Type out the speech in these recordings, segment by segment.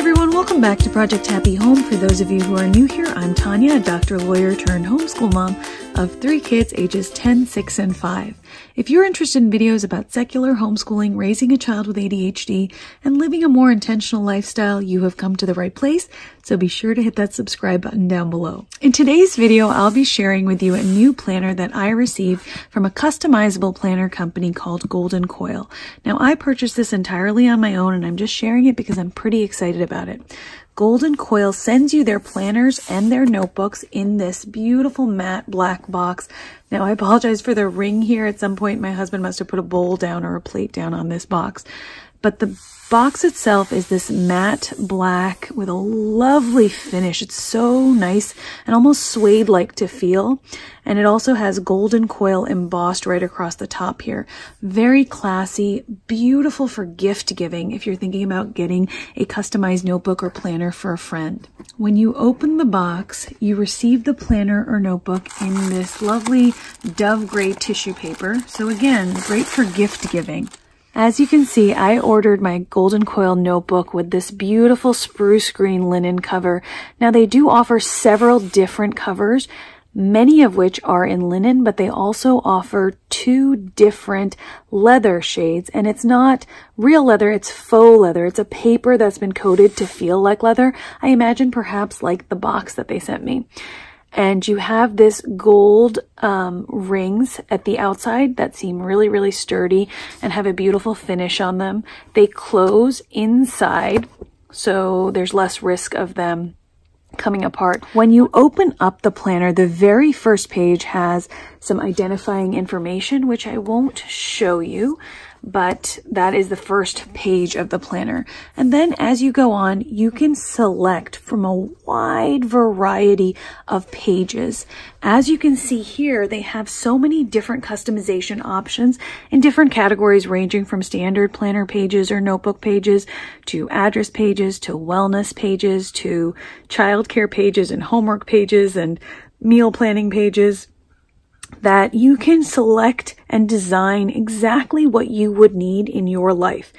everyone, welcome back to Project Happy Home. For those of you who are new here, I'm Tanya, a doctor, lawyer turned homeschool mom of 3 kids ages 10, 6, and 5. If you're interested in videos about secular homeschooling, raising a child with ADHD, and living a more intentional lifestyle, you have come to the right place, so be sure to hit that subscribe button down below. In today's video, I'll be sharing with you a new planner that I received from a customizable planner company called Golden Coil. Now, I purchased this entirely on my own, and I'm just sharing it because I'm pretty excited about it. Golden Coil sends you their planners and their notebooks in this beautiful matte black box. Now, I apologize for the ring here. At some point, my husband must have put a bowl down or a plate down on this box. But the box itself is this matte black with a lovely finish. It's so nice and almost suede-like to feel. And it also has Golden Coil embossed right across the top here. Very classy, beautiful for gift giving if you're thinking about getting a customized notebook or planner for a friend. When you open the box, you receive the planner or notebook in this lovely dove gray tissue paper. So again, great for gift giving. As you can see, I ordered my Golden Coil notebook with this beautiful spruce green linen cover. Now, they do offer several different covers, many of which are in linen, but they also offer 2 different leather shades. And it's not real leather, it's faux leather. It's a paper that's been coated to feel like leather. I imagine perhaps like the box that they sent me. And you have this gold rings at the outside that seem really, really sturdy and have a beautiful finish on them. They close inside, so there's less risk of them coming apart. When you open up the planner, the very first page has some identifying information, which I won't show you, but that is the first page of the planner. And then as you go on, you can select from a wide variety of pages. As you can see here, they have so many different customization options in different categories, ranging from standard planner pages or notebook pages to address pages to wellness pages to childcare pages and homework pages and meal planning pages, that you can select and design exactly what you would need in your life.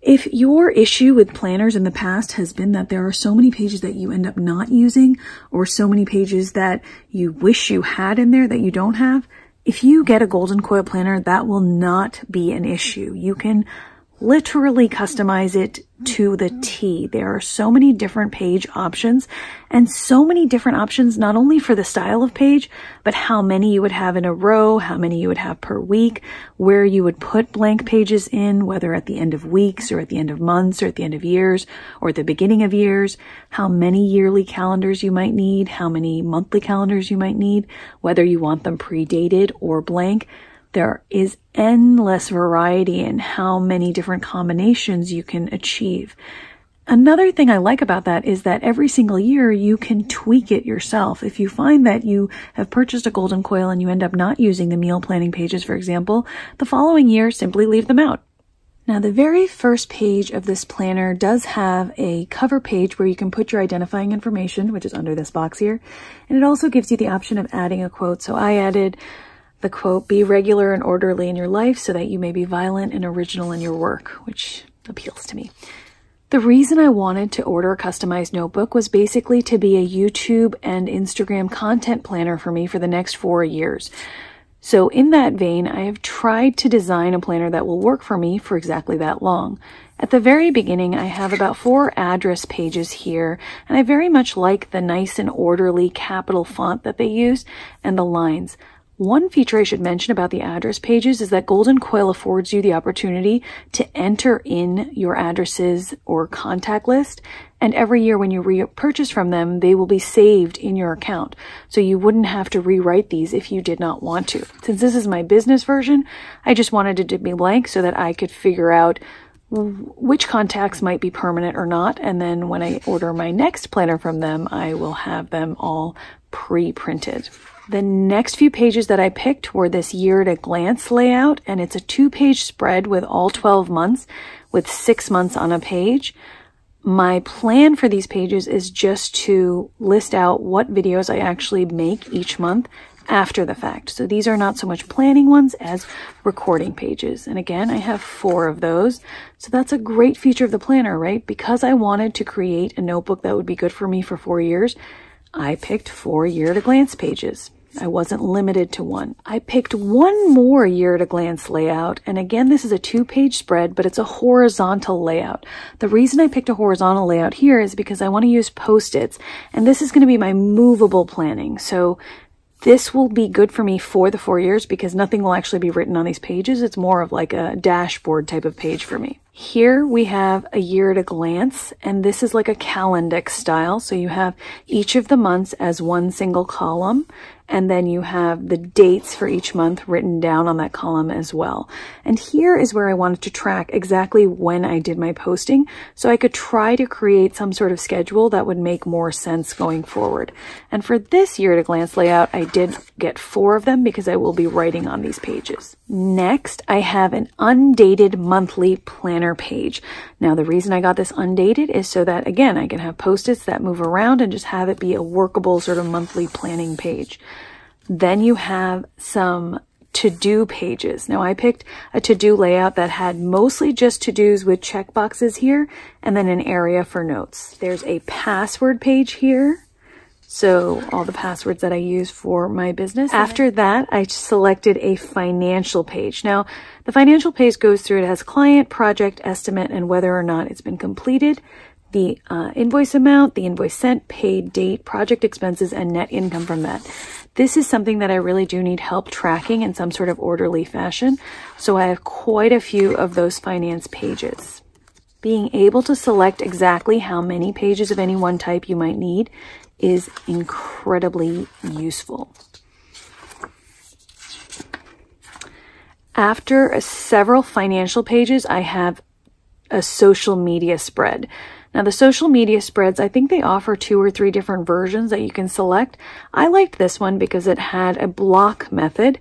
If your issue with planners in the past has been that there are so many pages that you end up not using, or so many pages that you wish you had in there that you don't have, if you get a Golden Coil planner, that will not be an issue. You can literally customize it to the T. There are so many different page options and so many different options, not only for the style of page, but how many you would have in a row, how many you would have per week, where you would put blank pages in, whether at the end of weeks or at the end of months or at the end of years or at the beginning of years, how many yearly calendars you might need, how many monthly calendars you might need, whether you want them pre-dated or blank. There is endless variety in how many different combinations you can achieve. Another thing I like about that is that every single year you can tweak it yourself. If you find that you have purchased a Golden Coil and you end up not using the meal planning pages, for example, the following year simply leave them out. Now, the very first page of this planner does have a cover page where you can put your identifying information, which is under this box here, and it also gives you the option of adding a quote. So I added the quote, "Be regular and orderly in your life so that you may be violent and original in your work," which appeals to me. The reason I wanted to order a customized notebook was basically to be a YouTube and Instagram content planner for me for the next 4 years. So in that vein, I have tried to design a planner that will work for me for exactly that long. At the very beginning, I have about 4 address pages here, and I very much like the nice and orderly capital font that they use and the lines. One feature I should mention about the address pages is that Golden Coil affords you the opportunity to enter in your addresses or contact list, and every year when you repurchase from them, they will be saved in your account. So you wouldn't have to rewrite these if you did not want to. Since this is my business version, I just wanted it to be blank so that I could figure out which contacts might be permanent or not, and then when I order my next planner from them, I will have them all pre-printed. The next few pages that I picked were this year-at-a-glance layout, and it's a 2-page spread with all 12 months, with 6 months on a page. My plan for these pages is just to list out what videos I actually make each month, after the fact. So these are not so much planning ones as recording pages. And again, I have 4 of those. So that's a great feature of the planner, right? Because I wanted to create a notebook that would be good for me for 4 years, I picked 4 year-at-a-glance pages. I wasn't limited to 1. I picked 1 more year-at-a-glance layout, and again, this is a 2-page spread, but it's a horizontal layout. The reason I picked a horizontal layout here is because I want to use Post-its, and this is going to be my movable planning. So this will be good for me for the 4 years because nothing will actually be written on these pages. It's more of like a dashboard type of page for me. Here we have a year at a glance, and this is like a calendex style. So you have each of the months as one single column, and then you have the dates for each month written down on that column as well. And here is where I wanted to track exactly when I did my posting, so I could try to create some sort of schedule that would make more sense going forward. And for this year at a glance layout, I did get 4 of them because I will be writing on these pages. Next, I have an undated monthly planner page. Now, the reason I got this undated is so that, again, I can have Post-its that move around and just have it be a workable sort of monthly planning page. Then you have some to-do pages. Now, I picked a to-do layout that had mostly just to-dos with checkboxes here and then an area for notes. There's a password page here. So all the passwords that I use for my business. After that, I selected a financial page. Now, the financial page goes through, it has client, project, estimate, and whether or not it's been completed, the invoice amount, the invoice sent, paid, date, project expenses, and net income from that. This is something that I really do need help tracking in some sort of orderly fashion. So I have quite a few of those finance pages. Being able to select exactly how many pages of any one type you might need is incredibly useful. After several financial pages, I have a social media spread. Now, the social media spreads, I think they offer 2 or 3 different versions that you can select. I liked this one because it had a block method,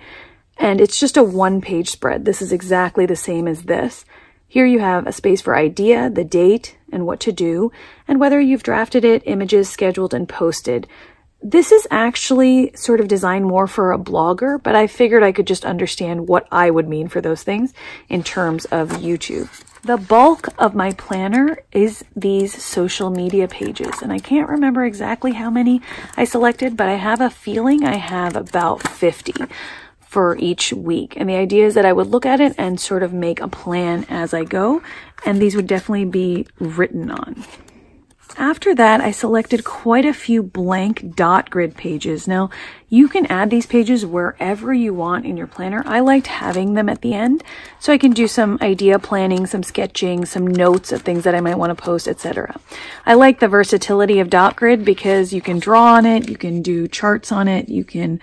and it's just a 1-page spread. This is exactly the same as this. Here you have a space for idea, the date, and what to do, and whether you've drafted it, images, scheduled, and posted. This is actually sort of designed more for a blogger, but I figured I could just understand what I would mean for those things in terms of YouTube. The bulk of my planner is these social media pages, and I can't remember exactly how many I selected, but I have a feeling I have about 50. For each week. And the idea is that I would look at it and sort of make a plan as I go, and these would definitely be written on. After that, I selected quite a few blank dot grid pages. Now, you can add these pages wherever you want in your planner. I liked having them at the end, so I can do some idea planning, some sketching, some notes of things that I might want to post, etc. I like the versatility of dot grid because you can draw on it, you can do charts on it, you can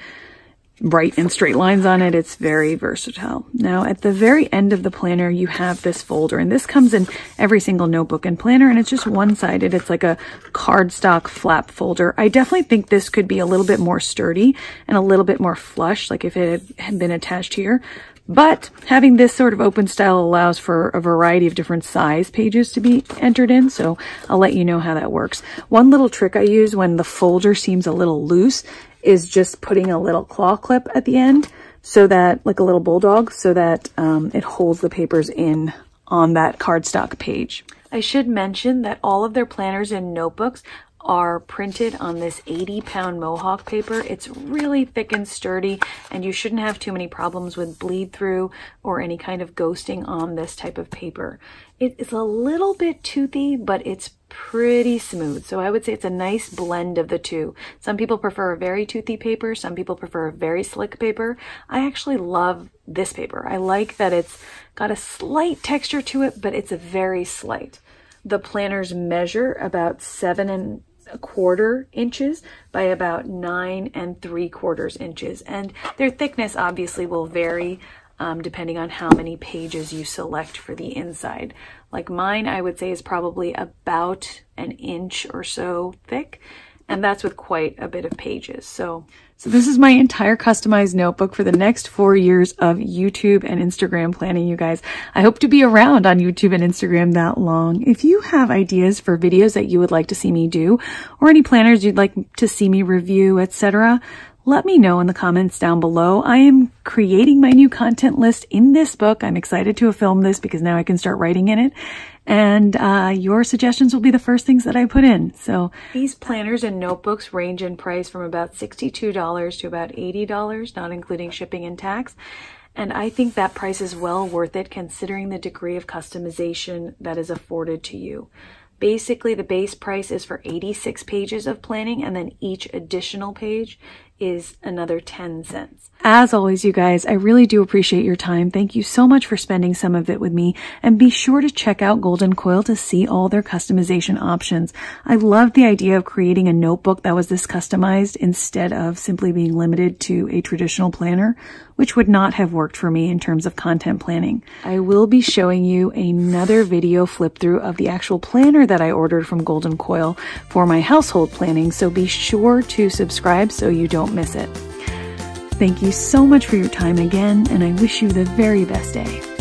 write in straight lines on it. It's very versatile. Now, at the very end of the planner, you have this folder, and this comes in every single notebook and planner, and it's just one-sided. It's like a cardstock flap folder. I definitely think this could be a little bit more sturdy and a little bit more flush, like if it had been attached here. But having this sort of open style allows for a variety of different size pages to be entered in, so I'll let you know how that works. One little trick I use when the folder seems a little loose is just putting a little claw clip at the end, so that, like a little bulldog, so that it holds the papers in on that cardstock page. I should mention that all of their planners and notebooks are printed on this 80-pound Mohawk paper. It's really thick and sturdy, and you shouldn't have too many problems with bleed through or any kind of ghosting on this type of paper. It is a little bit toothy, but it's pretty smooth. So I would say it's a nice blend of the two. Some people prefer a very toothy paper. Some people prefer a very slick paper. I actually love this paper. I like that it's got a slight texture to it, but it's a very slight. The planners measure about 7 1/4 inches by about 9 3/4 inches, and their thickness obviously will vary depending on how many pages you select for the inside. Like mine, I would say is probably about 1 inch or so thick, and that's with quite a bit of pages. So this is my entire customized notebook for the next 4 years of YouTube and Instagram planning, you guys. I hope to be around on YouTube and Instagram that long. If you have ideas for videos that you would like to see me do, or any planners you'd like to see me review, etc., Let me know in the comments down below. I am creating my new content list in this book. I'm excited to have filmed this because now I can start writing in it. And your suggestions will be the first things that I put in. So these planners and notebooks range in price from about $62 to about $80, not including shipping and tax. And I think that price is well worth it considering the degree of customization that is afforded to you. Basically, the base price is for 86 pages of planning, and then each additional page is another 10 cents. As always, you guys, I really do appreciate your time. Thank you so much for spending some of it with me, and be sure to check out Golden Coil to see all their customization options. I loved the idea of creating a notebook that was this customized instead of simply being limited to a traditional planner, which would not have worked for me in terms of content planning. I will be showing you another video flip through of the actual planner that I ordered from Golden Coil for my household planning, so be sure to subscribe so you don't miss it. Thank you so much for your time again, and I wish you the very best day.